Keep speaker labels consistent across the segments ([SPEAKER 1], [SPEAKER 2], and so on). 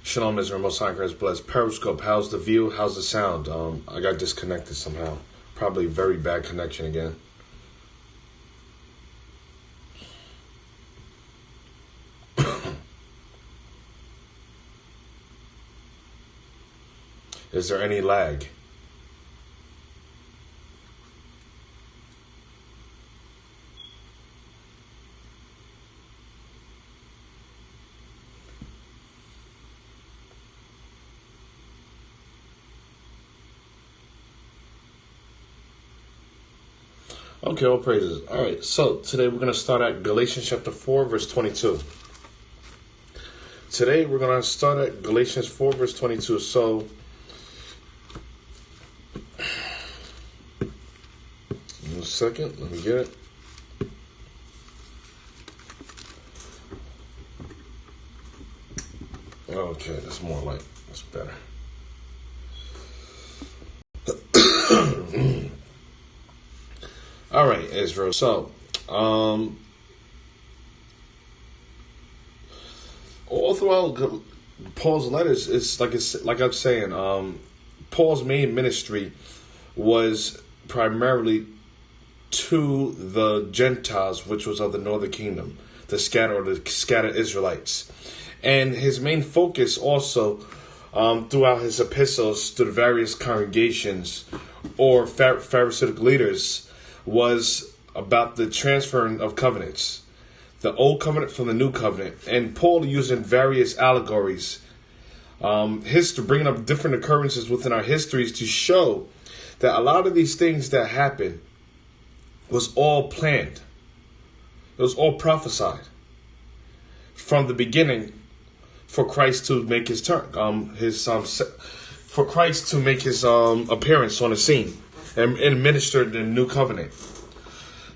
[SPEAKER 1] Shalom, Israel. Most High Christ bless. Periscope, how's the view? How's the sound? I got disconnected somehow. Probably very bad connection again. Is there any lag? Okay, all praises. All right, so today we're going to start at Galatians chapter 4, verse 22. Today we're going to start at Galatians 4, verse 22. So, one second, let me get it. Okay, that's more like, that's better. All right, Israel. So, all throughout Paul's letters, it's like I'm saying, Paul's main ministry was primarily to the Gentiles, which was of the northern kingdom, the scattered Israelites, and his main focus also throughout his epistles to the various congregations or Pharisaic leaders was about the transferring of covenants, the old covenant from the new covenant, and Paul using various allegories, bringing up different occurrences within our histories to show that a lot of these things that happened was all planned. It was all prophesied from the beginning for Christ to make his turn, for Christ to make his appearance on the scene and administer the new covenant.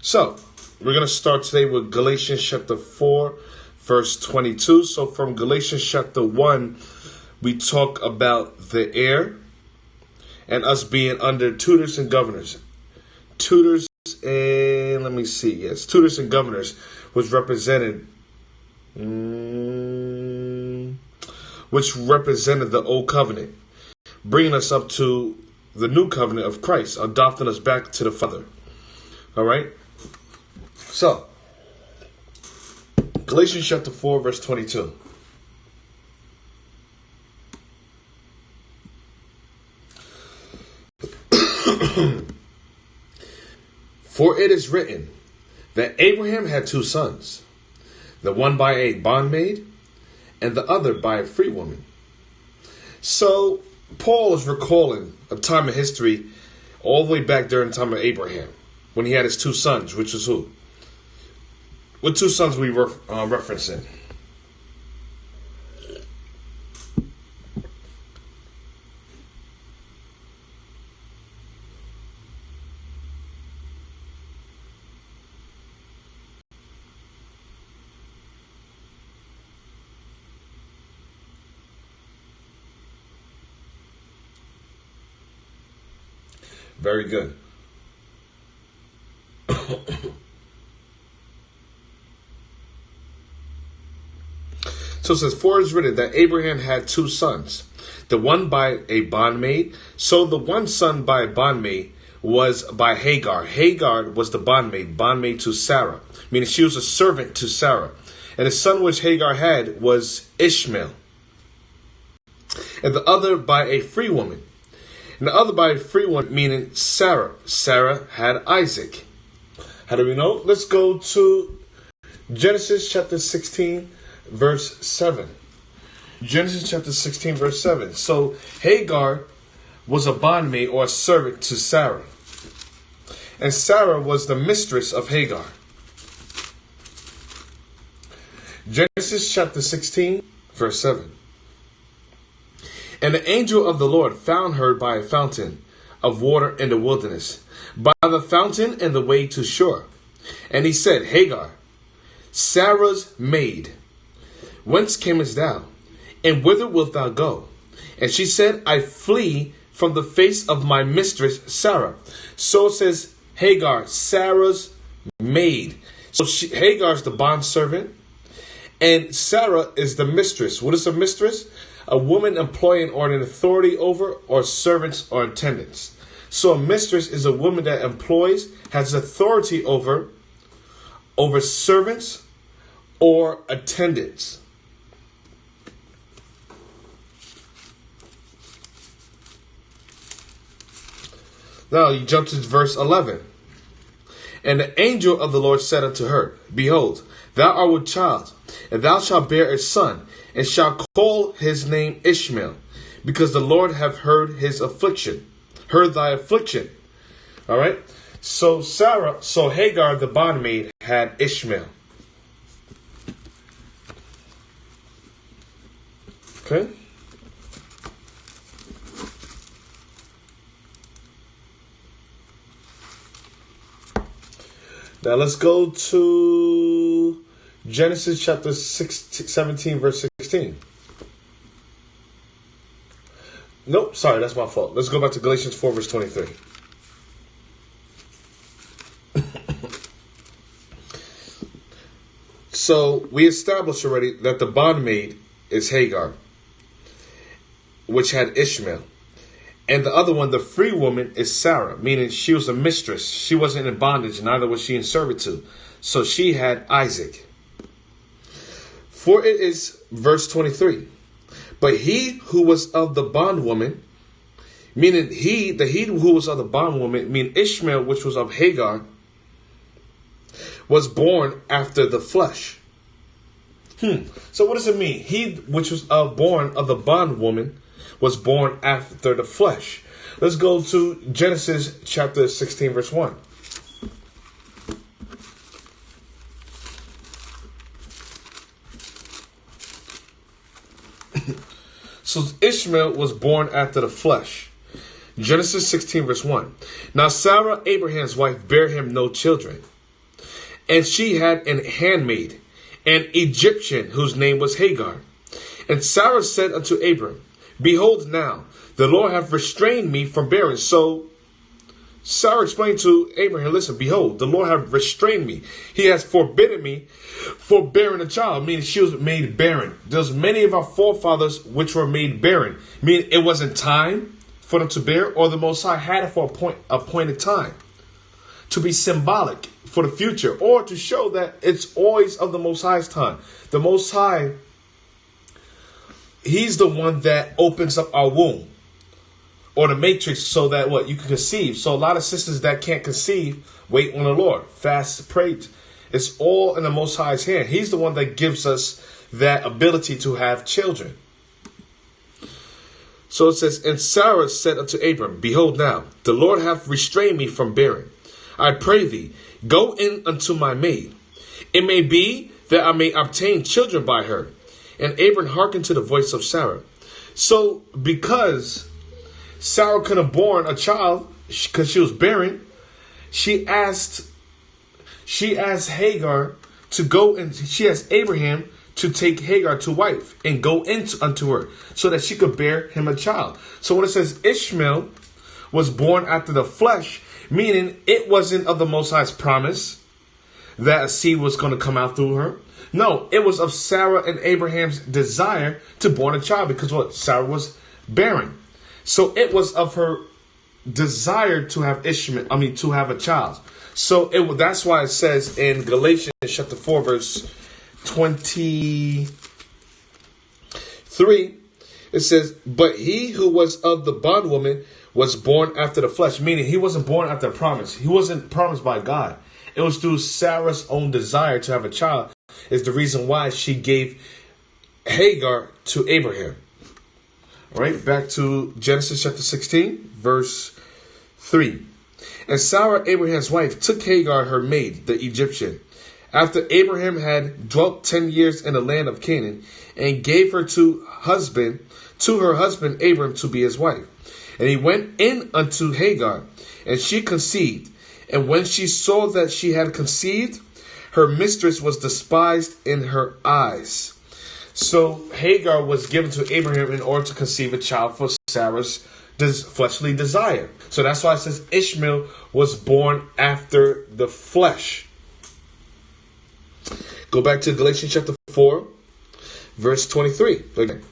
[SPEAKER 1] So, we're going to start today with Galatians chapter 4, verse 22. So, from Galatians chapter 1, we talk about the heir and us being under tutors and governors. Tutors and, tutors and governors which represented the old covenant, bringing us up to the new covenant of Christ, adopting us back to the Father. All right? So, Galatians chapter 4, verse 22. For it is written that Abraham had two sons, the one by a bondmaid and the other by a free woman. So, Paul is recalling a time in history all the way back during the time of Abraham, when he had his two sons, which was who? What two sons we referencing? Very good. So it says, for it is written that Abraham had two sons, the one by a bondmaid. So the one son by a bondmaid was by Hagar. Hagar was the bondmaid to Sarah, meaning she was a servant to Sarah. And the son which Hagar had was Ishmael. And the other by a free woman. And the other by a free woman, meaning Sarah. Sarah had Isaac. How do we know? Let's go to Genesis chapter 16, verse 7. Genesis chapter 16, verse 7. So Hagar was a bondmaid or a servant to Sarah. And Sarah was the mistress of Hagar. Genesis chapter 16, verse 7. And the angel of the Lord found her by a fountain of water in the wilderness, by the fountain and the way to shore. And he said, Hagar, Sarah's maid, whence camest thou? And whither wilt thou go? And she said, I flee from the face of my mistress Sarah. So it says Hagar, Sarah's maid. So Hagar's the bondservant, and Sarah is the mistress. What is a mistress? a woman employing or an authority over, or servants or attendants. So a mistress is a woman that employs, has authority over servants or attendants. Now you jump to verse 11. And the angel of the Lord said unto her, Behold, thou art with child, and thou shalt bear a son, and shalt call his name Ishmael, because the Lord hath heard thy affliction. All right. So Hagar, the bondmaid, had Ishmael. Okay. Now let's go to Genesis chapter 17, verse 16. Nope, sorry, that's my fault. Let's go back to Galatians 4, verse 23. So we established already that the bondmaid is Hagar, which had Ishmael. And the other one, the free woman, is Sarah, meaning she was a mistress. She wasn't in bondage, neither was she in servitude. So she had Isaac. For it is, verse 23, but he who was of the bondwoman, meaning the he who was of the bondwoman, meaning Ishmael, which was of Hagar, was born after the flesh. So what does it mean? He which was born of the bondwoman was born after the flesh. Let's go to Genesis chapter 16, verse 1. So Ishmael was born after the flesh. Genesis 16, verse 1. Now Sarah, Abraham's wife, bare him no children. And she had an handmaid, an Egyptian, whose name was Hagar. And Sarah said unto Abram, Behold now, the Lord hath restrained me from bearing. So Sarah explained to Abraham, listen, behold, the Lord hath restrained me. He has forbidden me for bearing a child, meaning she was made barren. There's many of our forefathers which were made barren, meaning it wasn't time for them to bear, or the Most High had it for appointed time, to be symbolic for the future, or to show that it's always of the Most High's time. The Most High, He's the one that opens up our womb or the matrix so that you can conceive. So a lot of sisters that can't conceive, wait on the Lord, fast, pray. It's all in the Most High's hand. He's the one that gives us that ability to have children. So it says, and Sarah said unto Abram, Behold now, the Lord hath restrained me from bearing. I pray thee, go in unto my maid. It may be that I may obtain children by her. And Abram hearkened to the voice of Sarah. So because Sarah could have born a child because she was barren, she asked Hagar to go, and she asked Abraham to take Hagar to wife and go unto her so that she could bear him a child. So when it says Ishmael was born after the flesh, meaning it wasn't of the Most High's promise that a seed was going to come out through her. No, it was of Sarah and Abraham's desire to born a child, because Sarah was barren. So it was of her desire to have to have a child. So that's why it says in Galatians chapter 4, verse 23, it says, but he who was of the bondwoman was born after the flesh, meaning he wasn't born after a promise. He wasn't promised by God. It was through Sarah's own desire to have a child is the reason why she gave Hagar to Abraham. All right, back to Genesis chapter 16, verse 3. And Sarah, Abraham's wife, took Hagar, her maid, the Egyptian, after Abraham had dwelt 10 years in the land of Canaan, and gave her to her husband Abram to be his wife. And he went in unto Hagar, and she conceived. And when she saw that she had conceived, her mistress was despised in her eyes. So Hagar was given to Abraham in order to conceive a child for Sarah's fleshly desire. So that's why it says Ishmael was born after the flesh. Go back to Galatians chapter 4, verse 23. Again.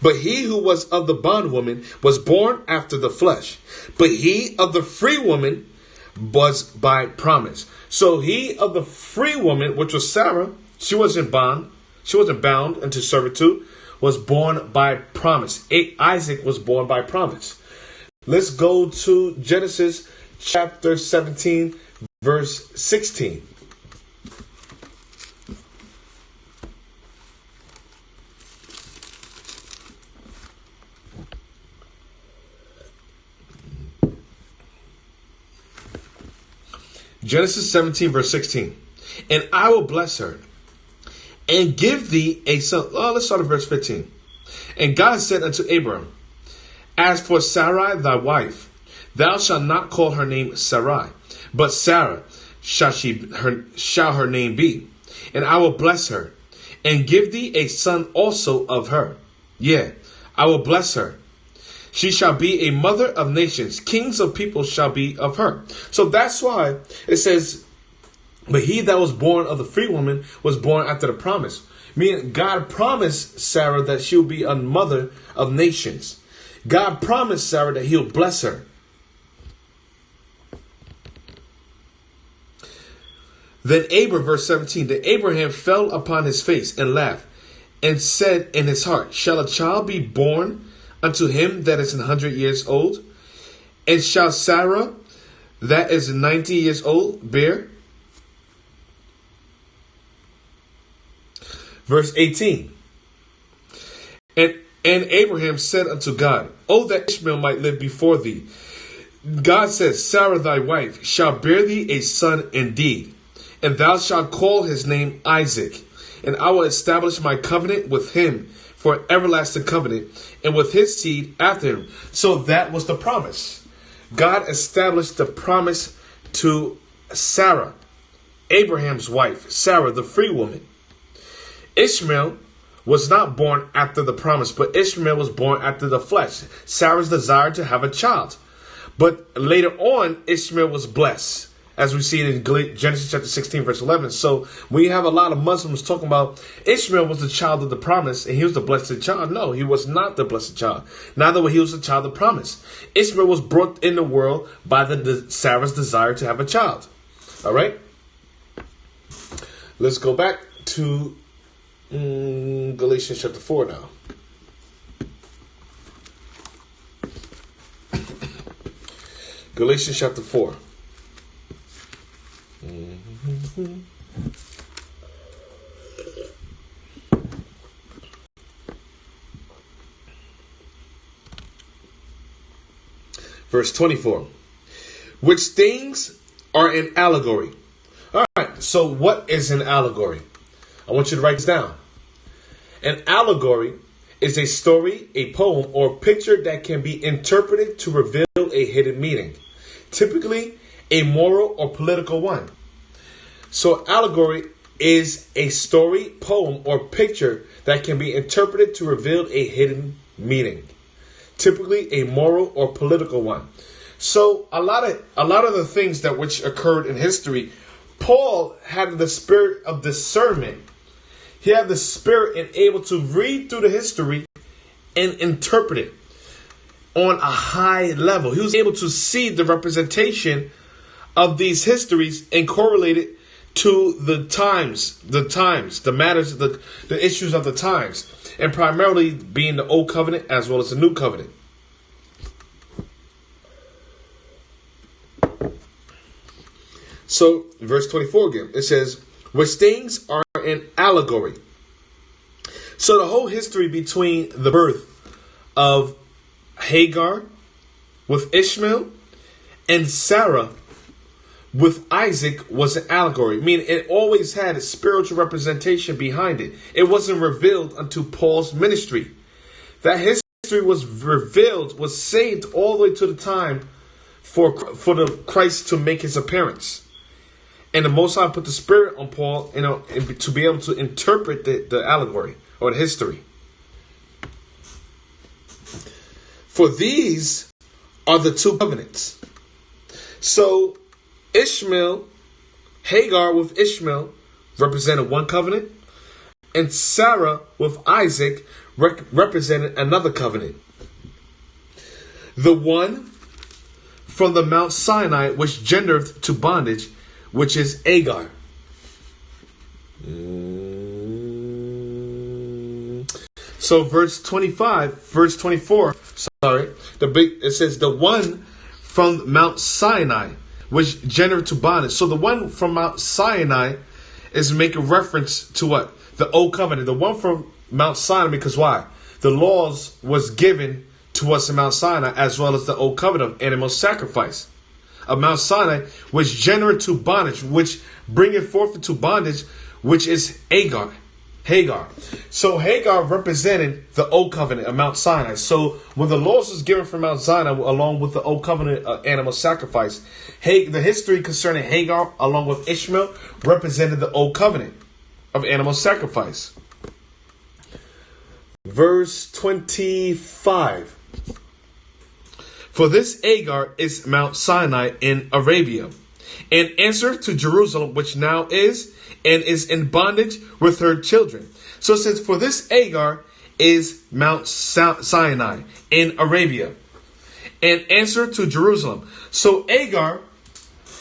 [SPEAKER 1] But he who was of the bondwoman was born after the flesh. But he of the free woman was by promise. So he of the free woman, which was Sarah, she wasn't bound into servitude, was born by promise. Isaac was born by promise. Let's go to Genesis chapter 17, verse 16. Genesis 17, verse 16. And I will bless her and give thee a son. Oh, let's start at verse 15. And God said unto Abram, as for Sarai thy wife, thou shalt not call her name Sarai, but Sarah shall her name be. And I will bless her and give thee a son also of her. Yea, I will bless her. She shall be a mother of nations. Kings of people shall be of her. So that's why it says, but he that was born of the free woman was born after the promise. Meaning God promised Sarah that she'll be a mother of nations. God promised Sarah that he'll bless her. Then Abram, verse 17, then Abraham fell upon his face and laughed and said in his heart, shall a child be born unto him that is 100 years old? And shall Sarah that is 90 years old bear? Verse 18. And Abraham said unto God, oh, that Ishmael might live before thee. God says, Sarah thy wife shall bear thee a son indeed, and thou shalt call his name Isaac. And I will establish my covenant with him for an everlasting covenant, and with his seed after him. So that was the promise. God established the promise to Sarah, Abraham's wife, Sarah, the free woman. Ishmael was not born after the promise, but Ishmael was born after the flesh. Sarah's desire to have a child. But later on, Ishmael was blessed, as we see it in Genesis chapter 16, verse 11. So we have a lot of Muslims talking about Ishmael was the child of the promise and he was the blessed child. No, he was not the blessed child. Neither was he was the child of promise. Ishmael was brought in the world by Sarah's desire to have a child. All right. Let's go back to Galatians chapter 4 now. Galatians chapter 4. Verse 24. Which things are an allegory. All right, so what is an allegory? I want you to write this down. An allegory is a story, a poem, or picture that can be interpreted to reveal a hidden meaning, typically a moral or political one. So allegory is a story, poem, or picture that can be interpreted to reveal a hidden meaning, typically a moral or political one. So a lot of the things that which occurred in history, Paul had the spirit of discernment. He had the spirit and able to read through the history and interpret it on a high level. He was able to see the representation of these histories and correlate it to the matters, the issues of the times, and primarily being the Old Covenant as well as the New Covenant. So, verse 24 again, it says, which things are an allegory. So the whole history between the birth of Hagar with Ishmael and Sarah with Isaac was an allegory, meaning it always had a spiritual representation behind it. It wasn't revealed unto Paul's ministry. That history was revealed, was saved all the way to the time for the Christ to make his appearance. And the Most High put the Spirit on Paul, to be able to interpret the allegory or the history. For these are the two covenants. So Hagar with Ishmael represented one covenant, and Sarah with Isaac represented another covenant. The one from the Mount Sinai which gendered to bondage, which is Hagar. So verse 24, it says the one from Mount Sinai which gendered to bondage. So the one from Mount Sinai is making reference to what? The old covenant. The one from Mount Sinai, because why? The laws was given to us in Mount Sinai, as well as the old covenant of animal sacrifice. Of Mount Sinai, which gendered to bondage, which bringeth forth into bondage, which is Hagar. So Hagar represented the old covenant of Mount Sinai. So when the laws was given from Mount Sinai, along with the old covenant of animal sacrifice, the history concerning Hagar, along with Ishmael, represented the old covenant of animal sacrifice. Verse 25. For this Hagar is Mount Sinai in Arabia, and answereth to Jerusalem, which now is, and is in bondage with her children. So it says, for this Hagar is Mount Sinai in Arabia, and answer to Jerusalem. So Hagar,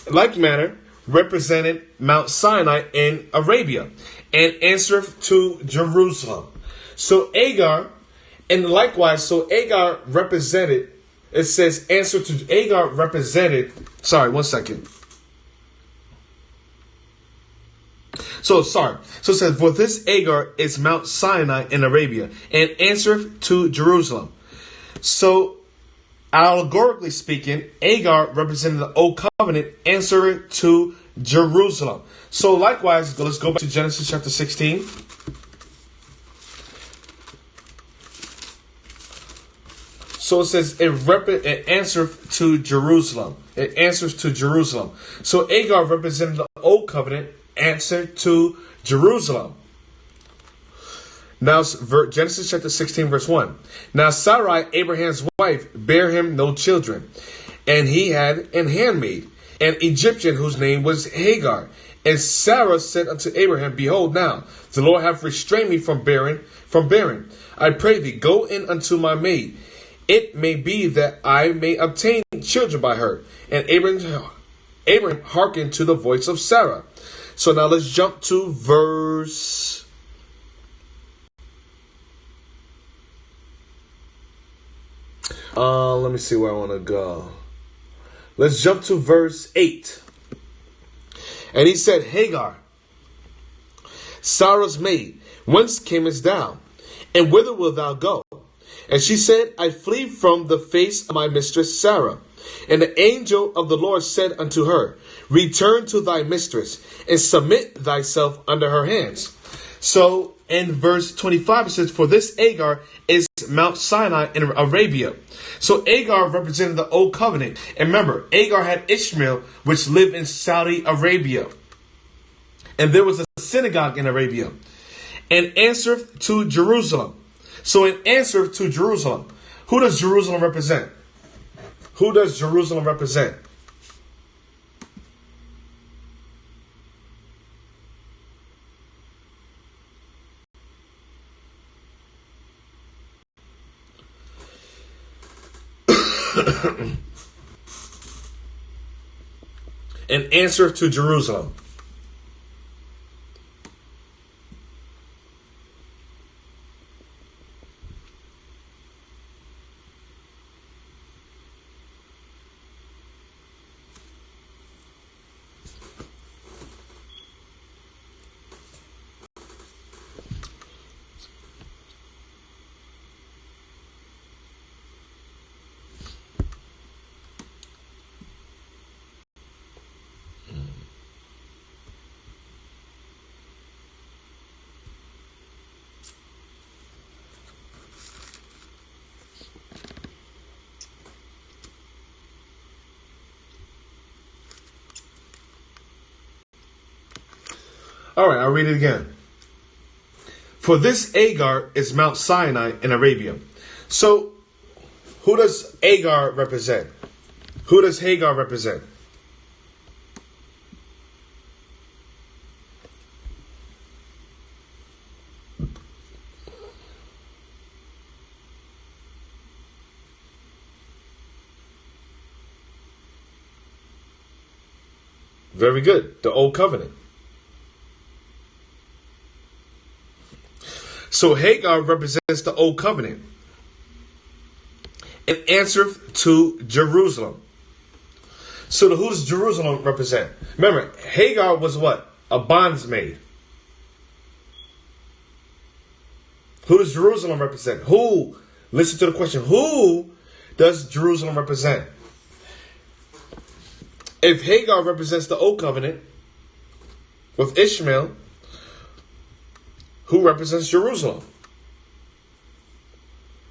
[SPEAKER 1] like manner, represented Mount Sinai in Arabia, and answer to Jerusalem. So Hagar, and likewise, so Hagar represented, it says answer to Hagar represented, sorry, one second. So it says, for this Hagar is Mount Sinai in Arabia, and answereth to Jerusalem. So, allegorically speaking, Hagar represented the old covenant, answering to Jerusalem. So likewise, let's go back to Genesis chapter 16. So it says, it answers to Jerusalem. It answers to Jerusalem. So Hagar represented the old covenant, answered to Jerusalem. Now, Genesis chapter 16, verse 1. Now Sarai, Abraham's wife, bare him no children, and he had an handmaid, an Egyptian, whose name was Hagar. And Sarah said unto Abraham, behold, now the Lord hath restrained me from bearing. I pray thee, go in unto my maid. It may be that I may obtain children by her. And Abraham hearkened to the voice of Sarah. So now let's jump to verse. Let me see where I want to go. Let's jump to verse 8. And he said, Hagar, Sarah's maid, whence camest thou? And whither wilt thou go? And she said, I flee from the face of my mistress Sarah. And the angel of the Lord said unto her, return to thy mistress, and submit thyself under her hands. So in verse 25 it says, for this Hagar is Mount Sinai in Arabia. So Hagar represented the old covenant. And remember, Hagar had Ishmael, which lived in Saudi Arabia. And there was a synagogue in Arabia. And answereth to Jerusalem. So in answer to Jerusalem, who does Jerusalem represent? Who does Jerusalem represent? An answer to Jerusalem. All right, I'll read it again. For this Hagar is Mount Sinai in Arabia. So, who does Hagar represent? Who does Hagar represent? Very good. The old covenant. So Hagar represents the old covenant and answereth to Jerusalem. So who does Jerusalem represent? Remember, Hagar was what? A bondsmaid. Who does Jerusalem represent? Who? Listen to the question. Who does Jerusalem represent? If Hagar represents the old covenant with Ishmael, who represents Jerusalem?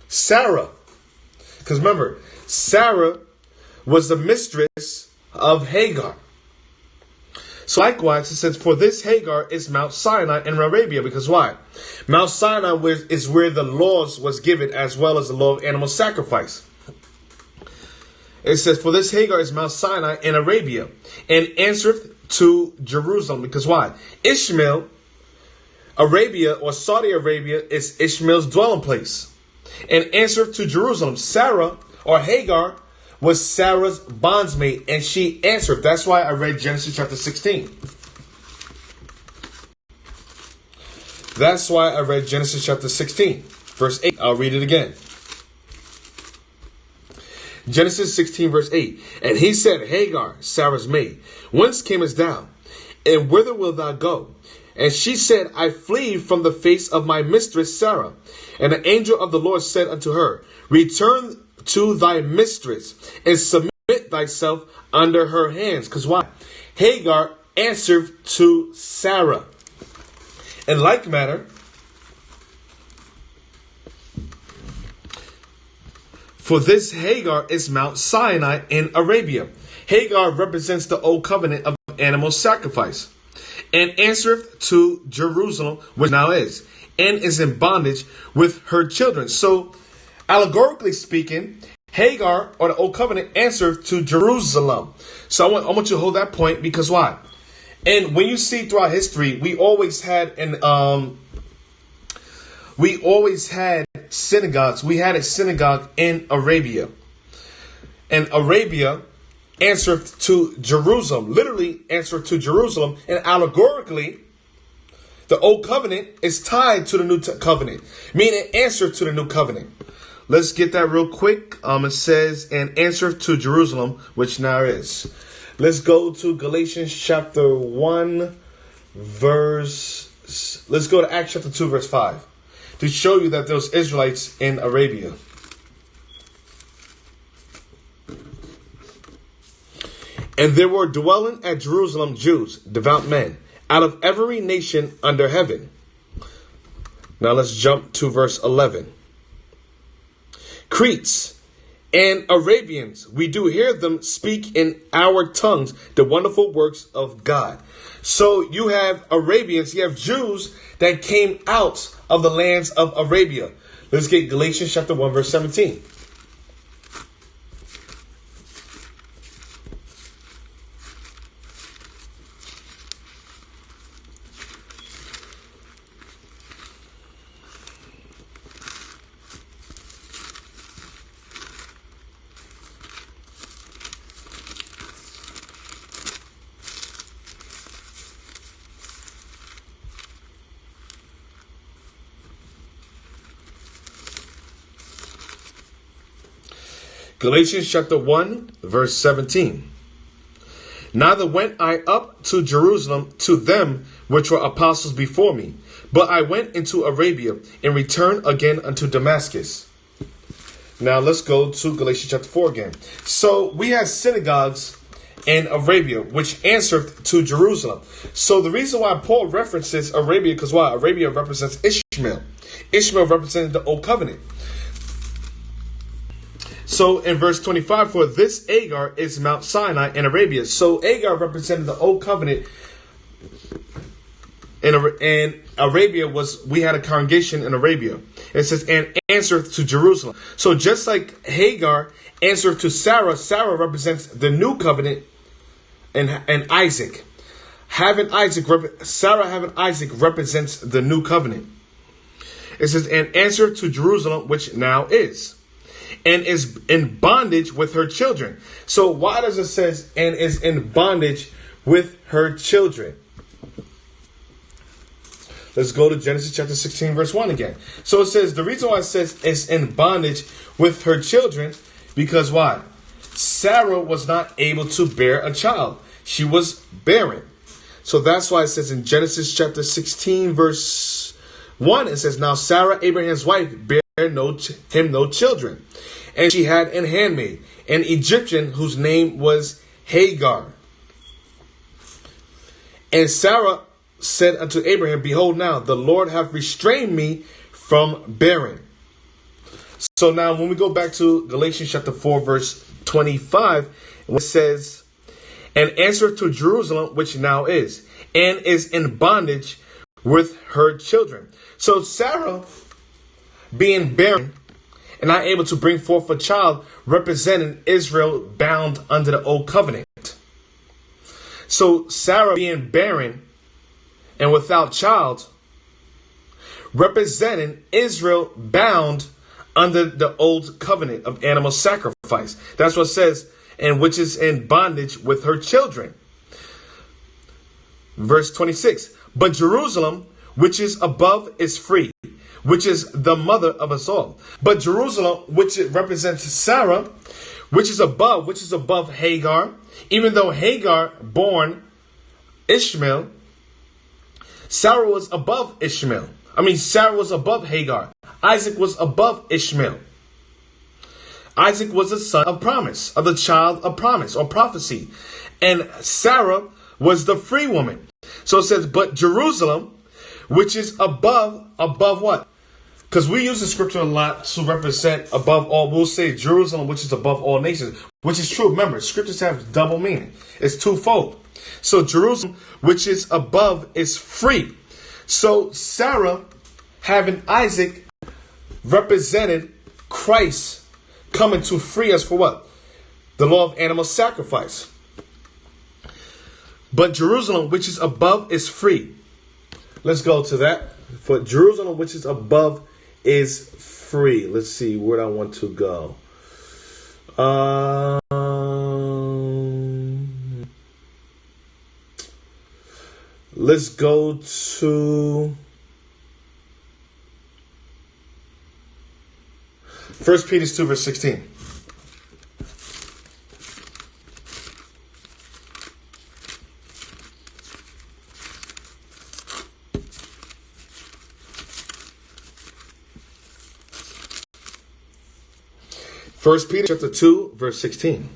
[SPEAKER 1] Sarah. Because remember, Sarah was the mistress of Hagar. So likewise, it says, for this Hagar is Mount Sinai in Arabia. Because why? Mount Sinai is where the laws was given, as well as the law of animal sacrifice. It says, for this Hagar is Mount Sinai in Arabia, and answereth to Jerusalem. Because why? Ishmael, Arabia or Saudi Arabia, is Ishmael's dwelling place. And answereth to Jerusalem. Sarah or Hagar was Sarah's bondsmaid, and she answered. That's why I read Genesis chapter 16. That's why I read Genesis chapter 16, verse 8. I'll read it again. Genesis 16, verse 8. And he said, Hagar, Sarah's maid, whence camest thou? And whither wilt thou go? And she said, I flee from the face of my mistress Sarah. And the angel of the Lord said unto her, return to thy mistress, and submit thyself under her hands. Because why? Hagar answered to Sarah. In like manner, for this Hagar is Mount Sinai in Arabia. Hagar represents the old covenant of animal sacrifice, and answereth to Jerusalem, which now is, and is in bondage with her children. So, allegorically speaking, Hagar, or the Old Covenant, answered to Jerusalem. So I want you to hold that point, because why? And when you see throughout history, we always had synagogues. We had a synagogue in Arabia. And Arabia answered to Jerusalem, literally answered to Jerusalem, and allegorically, the Old Covenant is tied to the New Covenant, meaning answer to the New Covenant. Let's get that real quick. It says, and answer to Jerusalem, which now is. Let's go to Galatians chapter 1, let's go to Acts chapter 2, verse 5, to show you that those Israelites in Arabia. And there were dwelling at Jerusalem Jews, devout men, out of every nation under heaven. Now let's jump to verse 11. Cretes and Arabians, we do hear them speak in our tongues the wonderful works of God. So you have Arabians, you have Jews that came out of the lands of Arabia. Let's get Galatians chapter 1, verse 17. Galatians chapter 1, verse 17. Neither went I up to Jerusalem to them which were apostles before me, but I went into Arabia and returned again unto Damascus. Now let's go to Galatians chapter 4 again. So we have synagogues in Arabia, which answered to Jerusalem. So the reason why Paul references Arabia, because why? Arabia represents Ishmael. Ishmael represented the Old Covenant. So in verse 25, for this Hagar is Mount Sinai in Arabia. So Hagar represented the Old Covenant. And Arabia we had a congregation in Arabia. It says, and answered to Jerusalem. So just like Hagar answered to Sarah, Sarah represents the new covenant and Isaac. Sarah having Isaac represents the new covenant. It says, and answered to Jerusalem, which now is. And is in bondage with her children. So why does it says, and is in bondage with her children. Let's go to Genesis chapter 16, verse 1 again. So it says, the reason why it says it's in bondage with her children, because why? Sarah was not able to bear a child. She was barren. So that's why it says in Genesis chapter 16, verse 1, it says, now Sarah, Abraham's wife, bare him no children. And she had an handmaid, an Egyptian, whose name was Hagar. And Sarah said unto Abraham, behold, now the Lord hath restrained me from bearing. So now when we go back to Galatians chapter 4, verse 25, it says, and answer to Jerusalem, which now is, and is in bondage with her children. So Sarah, being barren and not able to bring forth a child, representing Israel bound under the old covenant. So Sarah being barren and without child, representing Israel bound under the old covenant of animal sacrifice. That's what it says, and which is in bondage with her children. Verse 26, but Jerusalem, which is above, is free, which is the mother of us all. But Jerusalem, which represents Sarah, which is above Hagar, even though Hagar born Ishmael, Sarah was above Ishmael. Sarah was above Hagar. Isaac was above Ishmael. Isaac was the son of promise, of the child of promise or prophecy. And Sarah was the free woman. So it says, but Jerusalem, which is above what? Because we use the scripture a lot to represent above all. We'll say Jerusalem, which is above all nations, which is true. Remember, scriptures have double meaning. It's twofold. So Jerusalem, which is above, is free. So Sarah, having Isaac, represented Christ coming to free us for what? The law of animal sacrifice. But Jerusalem, which is above, is free. Let's go to that. For Jerusalem, which is above, is free. Let's see where I want to go. Let's go to 1 Peter 2, verse 16. First Peter chapter 2, verse 16.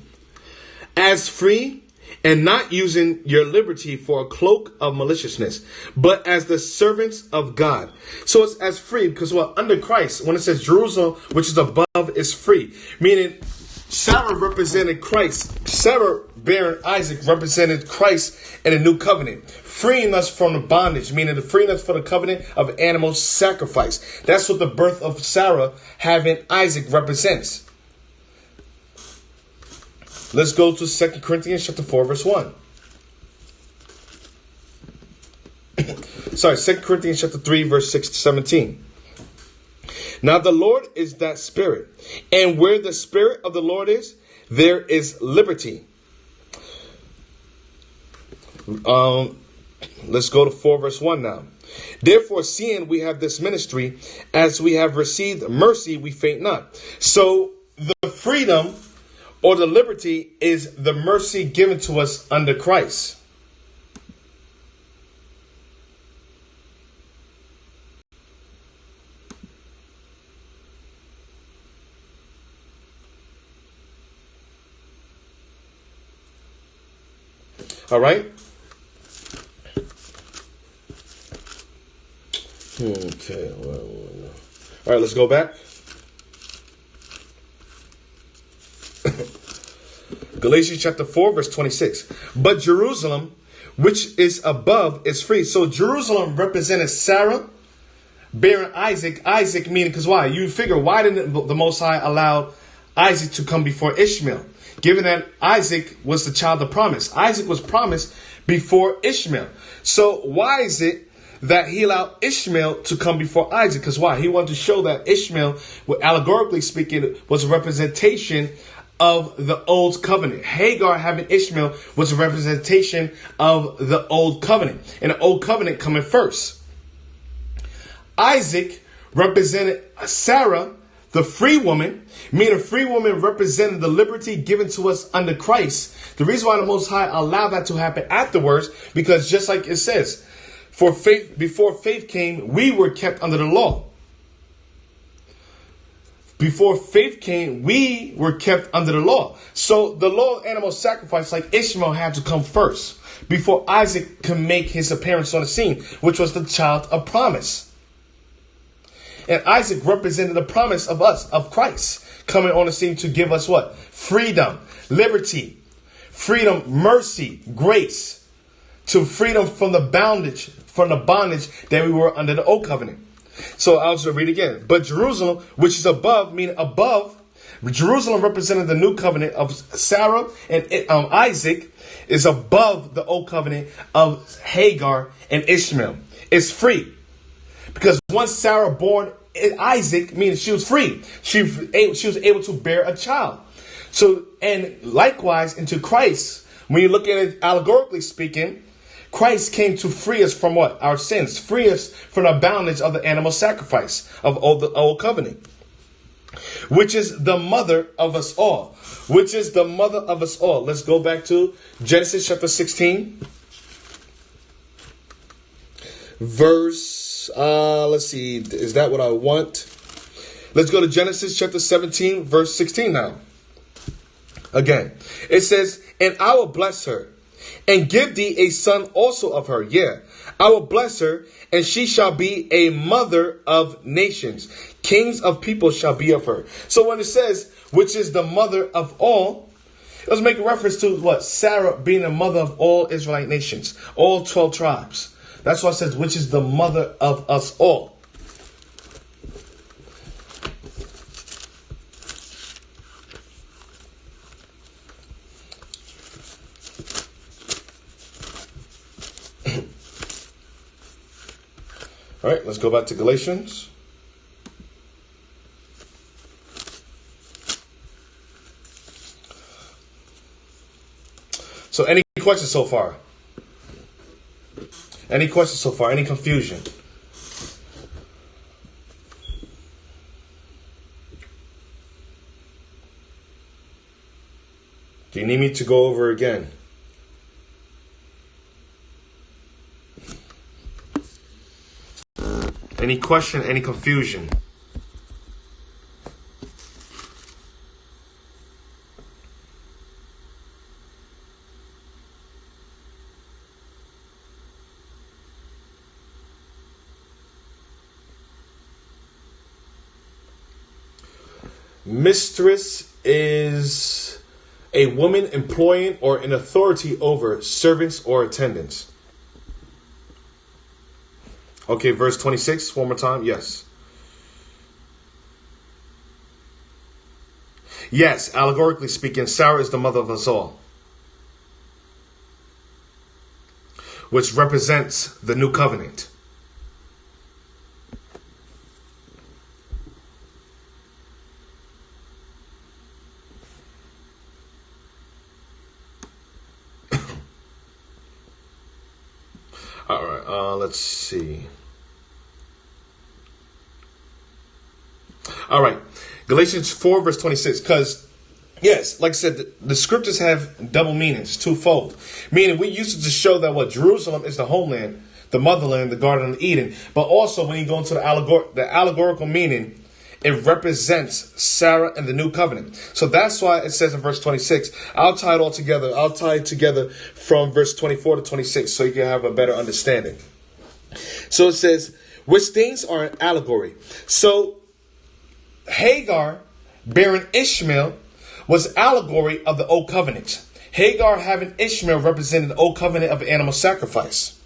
[SPEAKER 1] As free, and not using your liberty for a cloak of maliciousness, but as the servants of God. So it's as free because what? Under Christ, when it says Jerusalem, which is above, is free. Meaning Sarah represented Christ. Sarah bearing Isaac represented Christ in a new covenant, freeing us from the bondage, meaning the freeing us from the covenant of animal sacrifice. That's what the birth of Sarah having Isaac represents. Let's go to 2 Corinthians chapter 4, verse 1. 2 Corinthians chapter 3, verse 6 to 17. Now the Lord is that Spirit, and where the Spirit of the Lord is, there is liberty. Let's go to 4, verse 1 now. Therefore, seeing we have this ministry, as we have received mercy, we faint not. So the freedom or the liberty is the mercy given to us under Christ. All right. Okay. All right, let's go back. Galatians chapter 4, verse 26. But Jerusalem, which is above, is free. So Jerusalem represented Sarah bearing Isaac. Isaac meaning, because why? You figure, why didn't the Most High allow Isaac to come before Ishmael? Given that Isaac was the child of promise. Isaac was promised before Ishmael. So why is it that he allowed Ishmael to come before Isaac? Because why? He wanted to show that Ishmael, allegorically speaking, was a representation of the old covenant. Hagar having Ishmael was a representation of the old covenant. And the old covenant coming first. Isaac represented Sarah, the free woman, meaning a free woman represented the liberty given to us under Christ. The reason why the Most High allowed that to happen afterwards, because just like it says, for faith, before faith came, we were kept under the law. Before faith came, we were kept under the law. So the law of animal sacrifice, like Ishmael, had to come first before Isaac could make his appearance on the scene, which was the child of promise. And Isaac represented the promise of us, of Christ, coming on the scene to give us what? Freedom, liberty, freedom, mercy, grace, to freedom from the bondage that we were under the old covenant. So I'll just read again. But Jerusalem, which is above, meaning above, Jerusalem represented the new covenant of Sarah and Isaac, is above the old covenant of Hagar and Ishmael. It's free. Because once Sarah born Isaac, meaning she was free. She was able to bear a child. So, and likewise into Christ, when you look at it allegorically speaking, Christ came to free us from what? Our sins. Free us from the bondage of the animal sacrifice of the old covenant. Which is the mother of us all. Which is the mother of us all. Let's go back to Genesis chapter 16. Verse, let's see, is that what I want? Let's go to Genesis chapter 17, verse 16 now. Again, it says, and I will bless her, and give thee a son also of her. Yeah, I will bless her, and she shall be a mother of nations. Kings of people shall be of her. So when it says, which is the mother of all, it was making reference to what? Sarah being the mother of all Israelite nations, all 12 tribes. That's why it says, which is the mother of us all. All right, let's go back to Galatians. So any questions so far? Any questions so far? Any confusion? Do you need me to go over again? Any question? Any confusion? Mistress is a woman employing or in authority over servants or attendants. Okay, verse 26, one more time. Yes. Yes, allegorically speaking, Sarah is the mother of us all, which represents the new covenant. All right, let's see. All right, Galatians 4, verse 26. Because, yes, like I said, the scriptures have double meanings, twofold. Meaning, we used it to show that what Jerusalem is the homeland, the motherland, the Garden of Eden. But also, when you go into the allegorical meaning, it represents Sarah and the new covenant. So that's why it says in verse 26, I'll tie it all together. I'll tie it together from verse 24 to 26 so you can have a better understanding. So it says, which things are an allegory. So Hagar bearing Ishmael was allegory of the old covenant. Hagar having Ishmael represented the old covenant of animal sacrifice.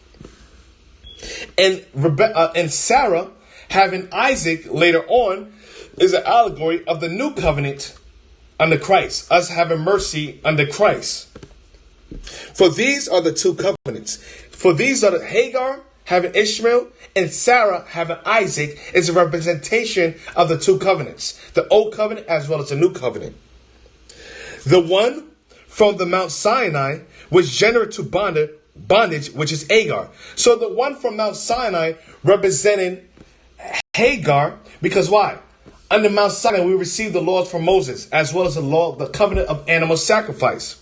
[SPEAKER 1] And Sarah having Isaac later on is an allegory of the new covenant under Christ. Us having mercy under Christ. For these are the two covenants. For these are the Hagar having Ishmael and Sarah having Isaac is a representation of the two covenants. The old covenant as well as the new covenant. The one from the Mount Sinai was gendered to bondage, which is Hagar. So the one from Mount Sinai represented Hagar, because why? Under Mount Sinai, we received the laws from Moses, as well as the covenant of animal sacrifice,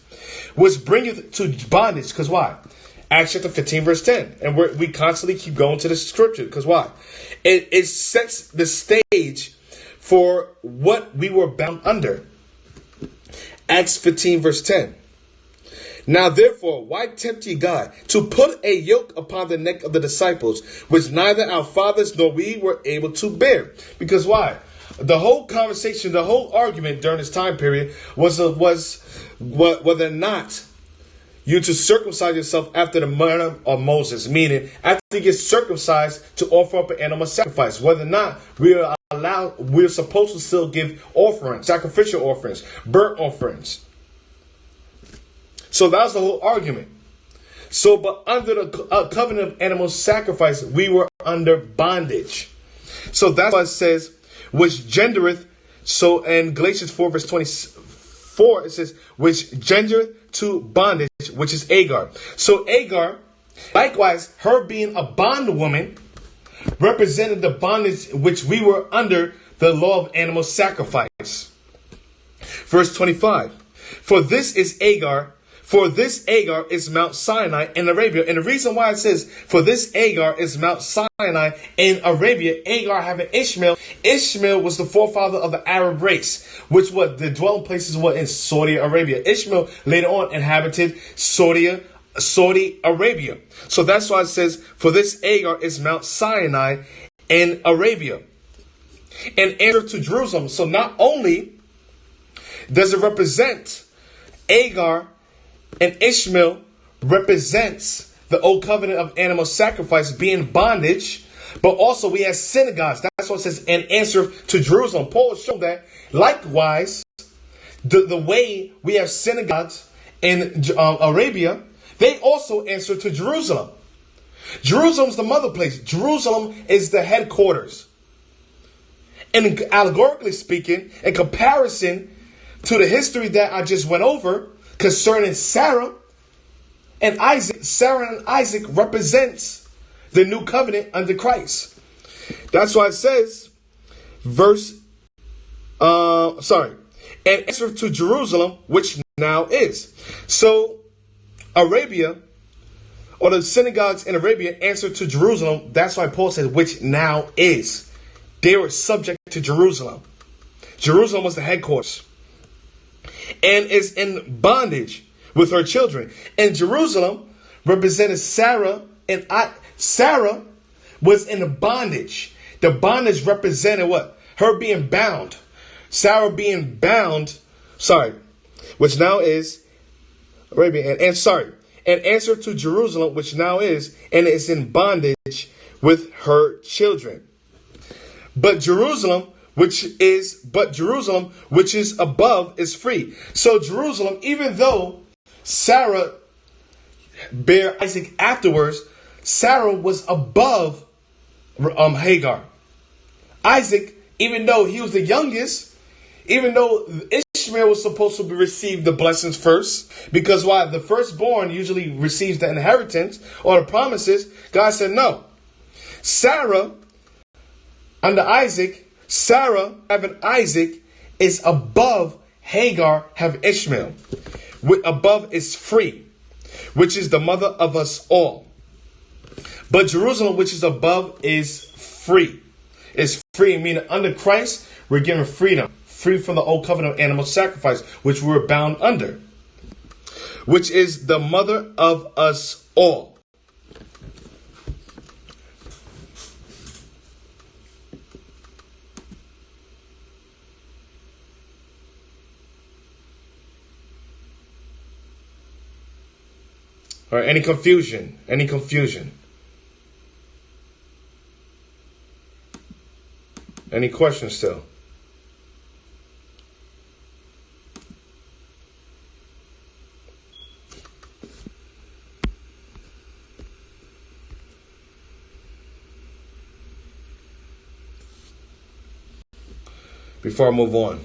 [SPEAKER 1] which bringeth to bondage, because why? Acts chapter 15, verse 10. And we constantly keep going to the scripture, because why? It sets the stage for what we were bound under. Acts 15, verse 10. Now therefore, why tempt ye God to put a yoke upon the neck of the disciples, which neither our fathers nor we were able to bear? Because why? The whole conversation, the whole argument during this time period was whether or not you to circumcise yourself after the manner of Moses, meaning after you get circumcised to offer up an animal sacrifice, whether or not we're supposed to still give offerings, sacrificial offerings, burnt offerings. So that's the whole argument. So, but under the covenant of animal sacrifice, we were under bondage. So that's why it says, which gendereth. So in Galatians 4 verse 24, it says, which gendereth to bondage, which is Hagar. So Hagar, likewise, her being a bondwoman, represented the bondage which we were under the law of animal sacrifice. Verse 25, for this Hagar is Mount Sinai in Arabia. And the reason why it says, for this Hagar is Mount Sinai in Arabia, Hagar having Ishmael. Ishmael was the forefather of the Arab race, which was the dwelling places were in Saudi Arabia. Ishmael later on inhabited Saudi Arabia. So that's why it says, for this Hagar is Mount Sinai in Arabia. And answer to Jerusalem. So not only does it represent Hagar and Ishmael represents the old covenant of animal sacrifice being bondage, but also we have synagogues. That's what it says, and answer to Jerusalem. Paul has shown that likewise, the way we have synagogues in Arabia, they also answer to Jerusalem. Jerusalem's the mother place. Jerusalem is the headquarters. And allegorically speaking, in comparison to the history that I just went over concerning Sarah and Isaac, Sarah and Isaac represents the new covenant under Christ. That's why it says, and answer to Jerusalem, which now is. So Arabia, or the synagogues in Arabia, answer to Jerusalem. That's why Paul says, which now is. They were subject to Jerusalem. Jerusalem was the headquarters, and is in bondage with her children. And Jerusalem represented Sarah, and Sarah was in bondage. The bondage represented what? Her being bound. Sarah being bound, which now is Arabia, and answer to Jerusalem, which now is, and is in bondage with her children. But Jerusalem, which is above, is free. So Jerusalem, even though Sarah bare Isaac afterwards, Sarah was above Hagar. Isaac, even though he was the youngest, even though Ishmael was supposed to receive the blessings first, because why? The firstborn usually receives the inheritance or the promises. God said no. Sarah, under Isaac, Sarah having Isaac is above Hagar having Ishmael. Above is free, which is the mother of us all. But Jerusalem, which is above, is free. It's free, meaning under Christ, we're given freedom. Free from the old covenant of animal sacrifice, which we were bound under. Which is the mother of us all. All right, any confusion? Any confusion? Any questions still? Before I move on.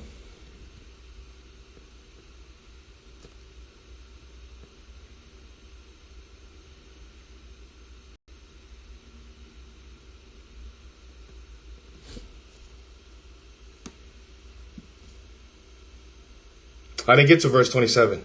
[SPEAKER 1] I didn't get to verse 27.